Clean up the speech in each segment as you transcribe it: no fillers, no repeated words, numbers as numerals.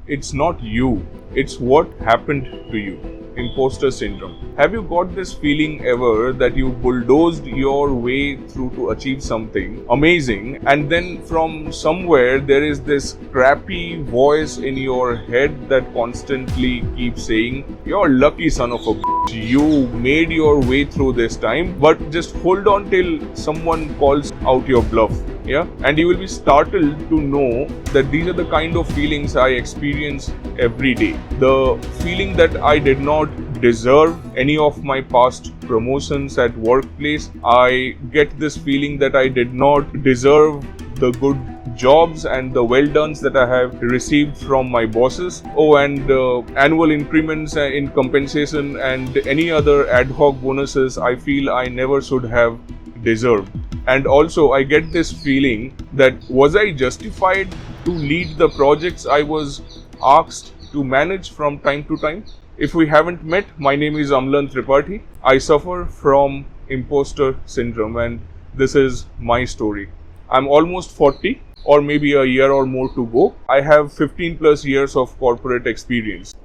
It's not you, it's what happened to you. Imposter Syndrome. Have you got this feeling ever that you bulldozed your way through to achieve something amazing, and then from somewhere there is this crappy voice in your head that constantly keeps saying, "You're lucky, son of a bitch. You made your way through this time, but just hold on till someone calls out your bluff." Yeah, and you will be startled to know that these are the kind of feelings I experience every day. The feeling that I did not deserve any of my past promotions at workplace. I get this feeling that I did not deserve the good jobs and the well dones that I have received from my bosses. Oh, and annual increments in compensation and any other ad hoc bonuses I feel I never should have deserved. And also I get this feeling that was I justified to lead the projects I was asked to manage from time to time? If we haven't met, my name is Amlan Tripathi. I suffer from Impostor Syndrome, and this is my story. I'm almost 40, or maybe a year or more to go. I have 15 plus years of corporate experience.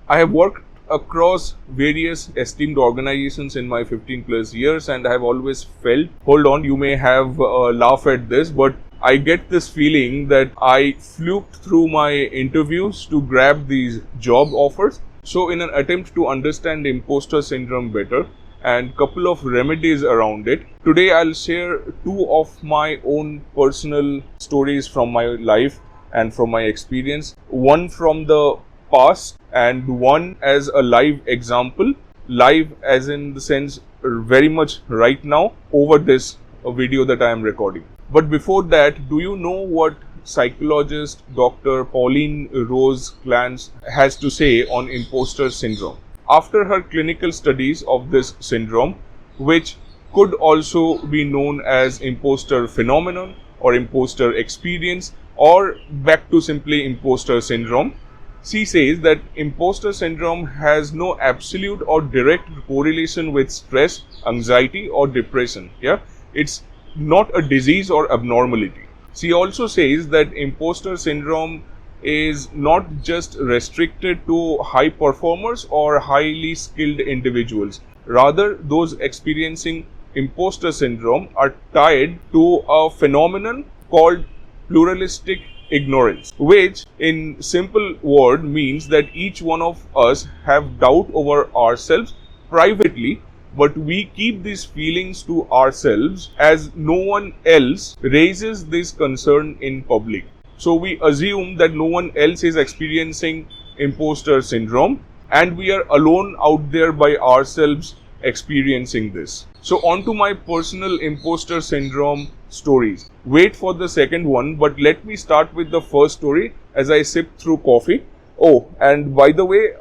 I have worked across various esteemed organizations in my 15 plus years, and I have always felt, hold on, you may have a laugh at this, but I get this feeling that I fluked through my interviews to grab these job offers. So in an attempt to understand imposter syndrome better and couple of remedies around it, today I'll share two of my own personal stories from my life and from my experience. One from the past and one as a live example. Live as in the sense very much right now over this video that I am recording. But before that, do you know what psychologist Dr. Pauline Rose Clance has to say on imposter syndrome? After her clinical studies of this syndrome, which could also be known as imposter phenomenon or imposter experience, or back to simply imposter syndrome, she says that imposter syndrome has no absolute or direct correlation with stress, anxiety, or depression. Yeah, it's not a disease or abnormality. She also says that imposter syndrome is not just restricted to high performers or highly skilled individuals. Rather, those experiencing imposter syndrome are tied to a phenomenon called pluralistic ignorance, which in simple word means that each one of us have doubt over ourselves privately, but we keep these feelings to ourselves as no one else raises this concern in public. So we assume that no one else is experiencing imposter syndrome and we are alone out there by ourselves experiencing this. So on to my personal imposter syndrome stories. Wait for the second one, but let me start with the first story as I sip through coffee. Oh, and by the way,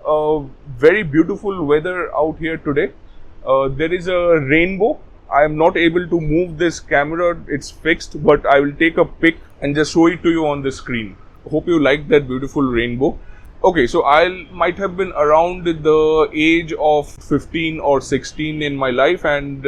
very beautiful weather out here today. There is a rainbow. I am not able to move this camera, it's fixed, but I will take a pic and just show it to you on the screen. Hope you like that beautiful rainbow. Okay, so I might have been around the age of 15 or 16 in my life, and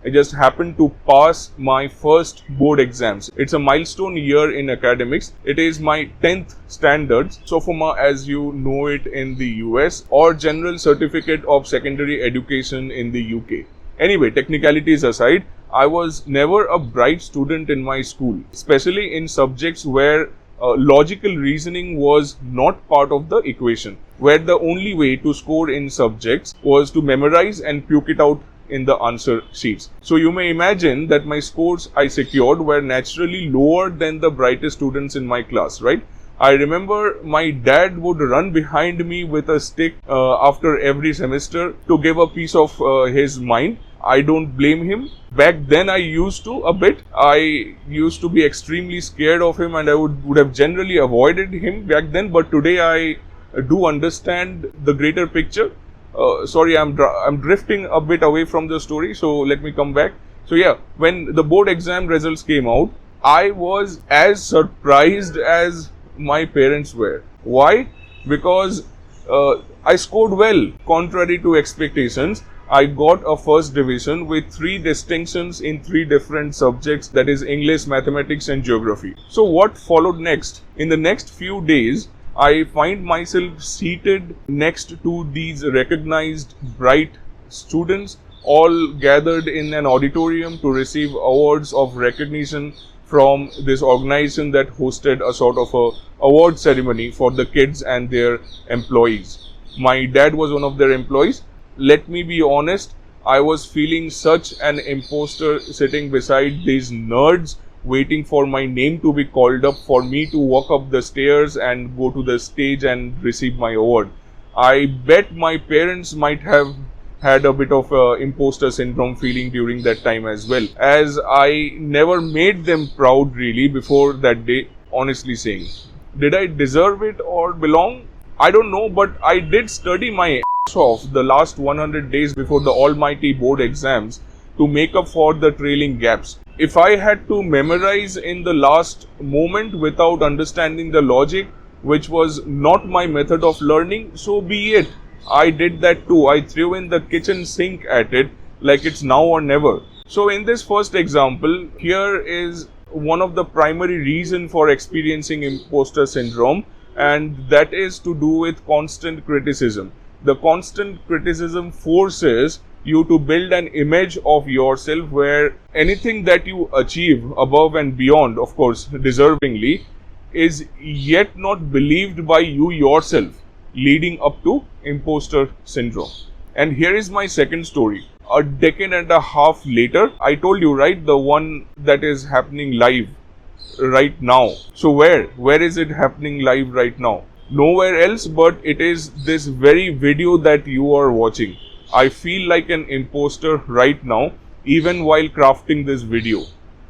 I just happened to pass my first board exams. It's a milestone year in academics. It is my 10th standards, SOPHOMA as you know it in the US, or General Certificate of Secondary Education in the UK. Anyway, technicalities aside, I was never a bright student in my school, especially in subjects where logical reasoning was not part of the equation, where the only way to score in subjects was to memorize and puke it out in the answer sheets. So you may imagine that my scores I secured were naturally lower than the brightest students in my class, right? I remember my dad would run behind me with a stick after every semester to give a piece of his mind. I don't blame him. Back then I used to a bit. I used to be extremely scared of him and I would have generally avoided him back then. But today I do understand the greater picture. Sorry, I'm drifting a bit away from the story. So let me come back. So yeah, when the board exam results came out, I was as surprised as my parents were. Why? Because I scored well, contrary to expectations. I got a first division with 3 distinctions in 3 different subjects, that is English, mathematics and geography. So what followed next? In the next few days, I find myself seated next to these recognized bright students, all gathered in an auditorium to receive awards of recognition from this organization that hosted a sort of a award ceremony for the kids and their employees. My dad was one of their employees. Let me be honest, I was feeling such an imposter sitting beside these nerds waiting for my name to be called up for me to walk up the stairs and go to the stage and receive my award. I bet my parents might have had a bit of imposter syndrome feeling during that time as well, as I never made them proud really before that day, honestly saying. Did I deserve it or belong? I don't know, but I did study my ass off the last 100 days before the almighty board exams to make up for the trailing gaps. If I had to memorize in the last moment without understanding the logic, which was not my method of learning, so be it. I did that too. I threw in the kitchen sink at it like it's now or never. So in this first example, here is one of the primary reasons for experiencing imposter syndrome, and that is to do with constant criticism. The constant criticism forces you to build an image of yourself where anything that you achieve above and beyond, of course, deservingly, is yet not believed by you yourself, leading up to imposter syndrome. And here is my second story. A decade and a half later, I told you, right, the one that is happening live right now. So where is it happening live right now? Nowhere else, but it is this very video that you are watching. I feel like an imposter right now, even while crafting this video.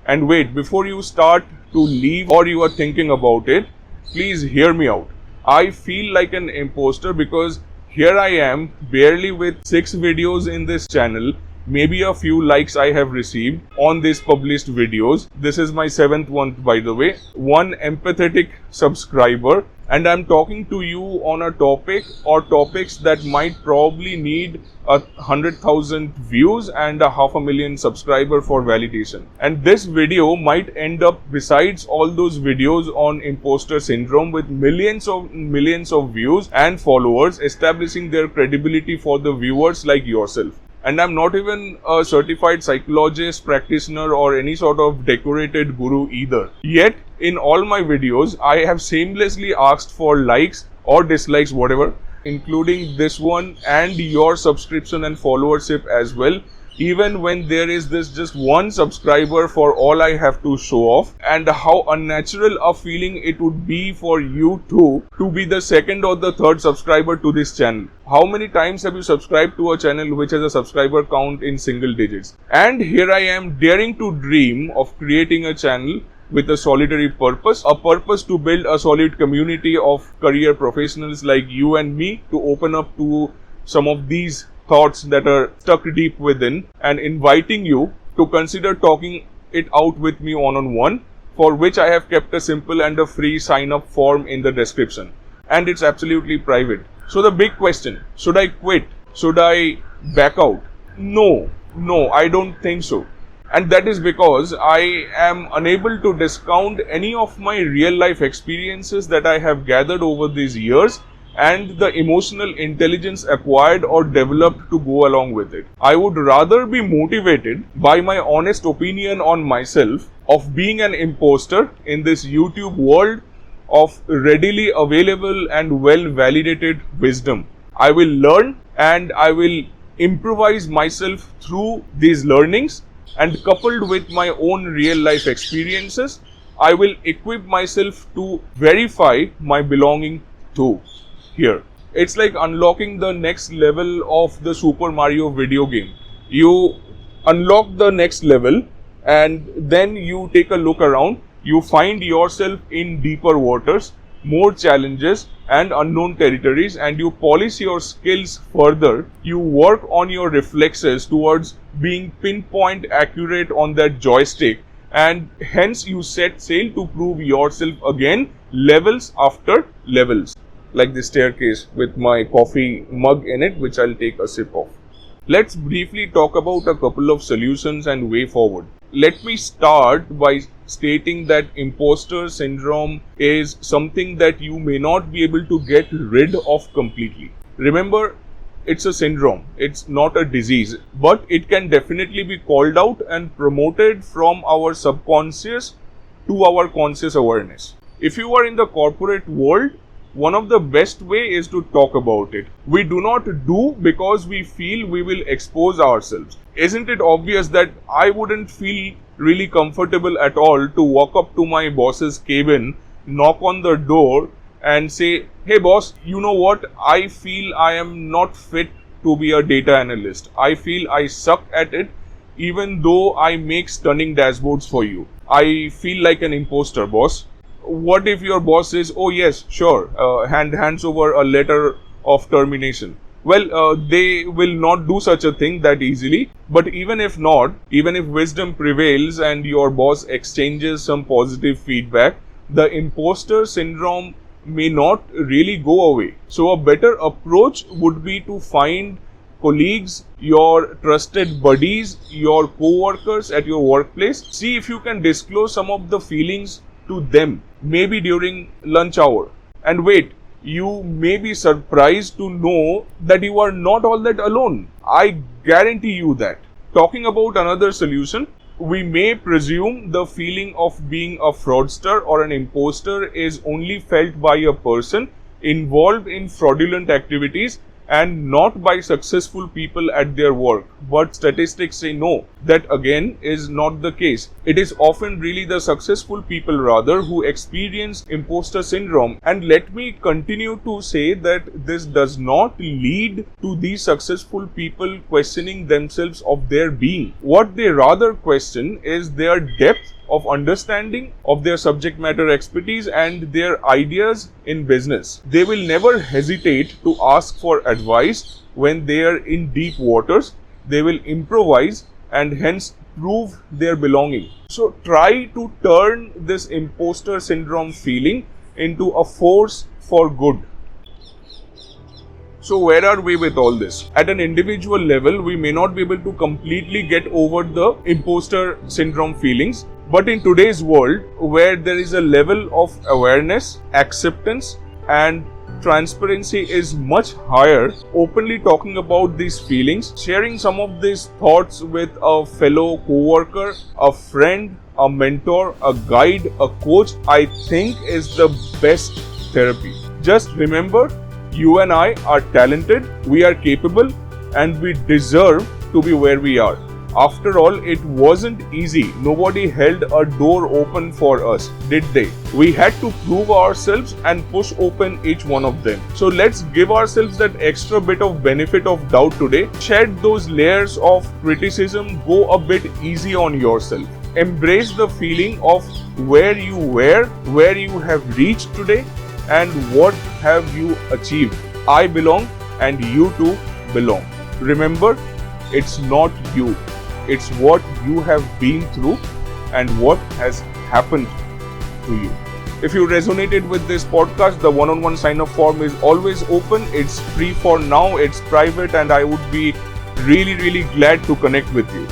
And wait, before you start to leave or you are thinking about it, please hear me out. I feel like an imposter because here I am, barely with 6 videos in this channel, maybe a few likes I have received on these published videos. This is my 7th one, by the way. 1 empathetic subscriber, and I'm talking to you on a topic or topics that might probably need 100,000 views and 500,000 subscribers for validation. And this video might end up besides all those videos on imposter syndrome with millions of views and followers, establishing their credibility for the viewers like yourself. And I'm not even a certified psychologist, practitioner or any sort of decorated guru either. Yet, in all my videos, I have shamelessly asked for likes or dislikes, whatever, including this one and your subscription and followership as well, even when there is this just 1 subscriber for all I have to show off. And how unnatural a feeling it would be for you too to be the 2nd or the 3rd subscriber to this channel. How many times have you subscribed to a channel which has a subscriber count in single digits? And here I am daring to dream of creating a channel with a solitary purpose, a purpose to build a solid community of career professionals like you and me, to open up to some of these thoughts that are stuck deep within, and inviting you to consider talking it out with me one-on-one, for which I have kept a simple and a free sign-up form in the description. And it's absolutely private. So the big question, should I quit? Should I back out? No, I don't think so. And that is because I am unable to discount any of my real life experiences that I have gathered over these years and the emotional intelligence acquired or developed to go along with it. I would rather be motivated by my honest opinion on myself of being an imposter in this YouTube world of readily available and well validated wisdom. I will learn and I will improvise myself through these learnings, and coupled with my own real life experiences, I will equip myself to verify my belonging to here. It's like unlocking the next level of the Super Mario video game. You unlock the next level and then you take a look around, you find yourself in deeper waters, more challenges and unknown territories, and you polish your skills further. You work on your reflexes towards being pinpoint accurate on that joystick, and hence you set sail to prove yourself again, levels after levels. Like the staircase with my coffee mug in it, which I'll take a sip of. Let's briefly talk about a couple of solutions and way forward. Let me start by stating that imposter syndrome is something that you may not be able to get rid of completely. Remember, it's a syndrome, it's not a disease, but it can definitely be called out and promoted from our subconscious to our conscious awareness. If you are in the corporate world, one of the best way is to talk about it. We do not do because we feel we will expose ourselves. Isn't it obvious that I wouldn't feel really comfortable at all to walk up to my boss's cabin, knock on the door and say, hey boss, you know what? I feel I am not fit to be a data analyst. I feel I suck at it even though I make stunning dashboards for you. I feel like an imposter, boss. What if your boss says, oh yes, sure, hands over a letter of termination? Well, they will not do such a thing that easily. But even if not, even if wisdom prevails and your boss exchanges some positive feedback, the imposter syndrome may not really go away. So a better approach would be to find colleagues, your trusted buddies, your co-workers at your workplace. See if you can disclose some of the feelings to them, maybe during lunch hour. And wait, you may be surprised to know that you are not all that alone. I guarantee you that. Talking about another solution, we may presume the feeling of being a fraudster or an imposter is only felt by a person involved in fraudulent activities and not by successful people at their work. But statistics say no. That again is not the case. It is often really the successful people rather who experience imposter syndrome. And let me continue to say that this does not lead to these successful people questioning themselves of their being. What they rather question is their depth of understanding of their subject matter expertise and their ideas in business. They will never hesitate to ask for advice when they are in deep waters. They will improvise and hence prove their belonging. So try to turn this imposter syndrome feeling into a force for good. So where are we with all this? At an individual level, we may not be able to completely get over the imposter syndrome feelings. But in today's world, where there is a level of awareness, acceptance and transparency is much higher, openly talking about these feelings, sharing some of these thoughts with a fellow co-worker, a friend, a mentor, a guide, a coach, I think is the best therapy. Just remember, you and I are talented, we are capable, and we deserve to be where we are. After all, it wasn't easy. Nobody held a door open for us, did they? We had to prove ourselves and push open each one of them. So let's give ourselves that extra bit of benefit of doubt today. Shed those layers of criticism, go a bit easy on yourself. Embrace the feeling of where you were, where you have reached today, and what have you achieved. I belong and you too belong. Remember, it's not you. It's what you have been through and what has happened to you. If you resonated with this podcast, the one-on-one sign-up form is always open. It's free for now, it's private, and I would be really glad to connect with you.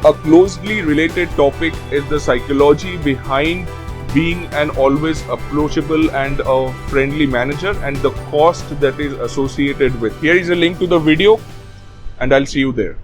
A closely related topic is the psychology behind being an always approachable and a friendly manager and the cost that is associated with. Here is a link to the video and I'll see you there.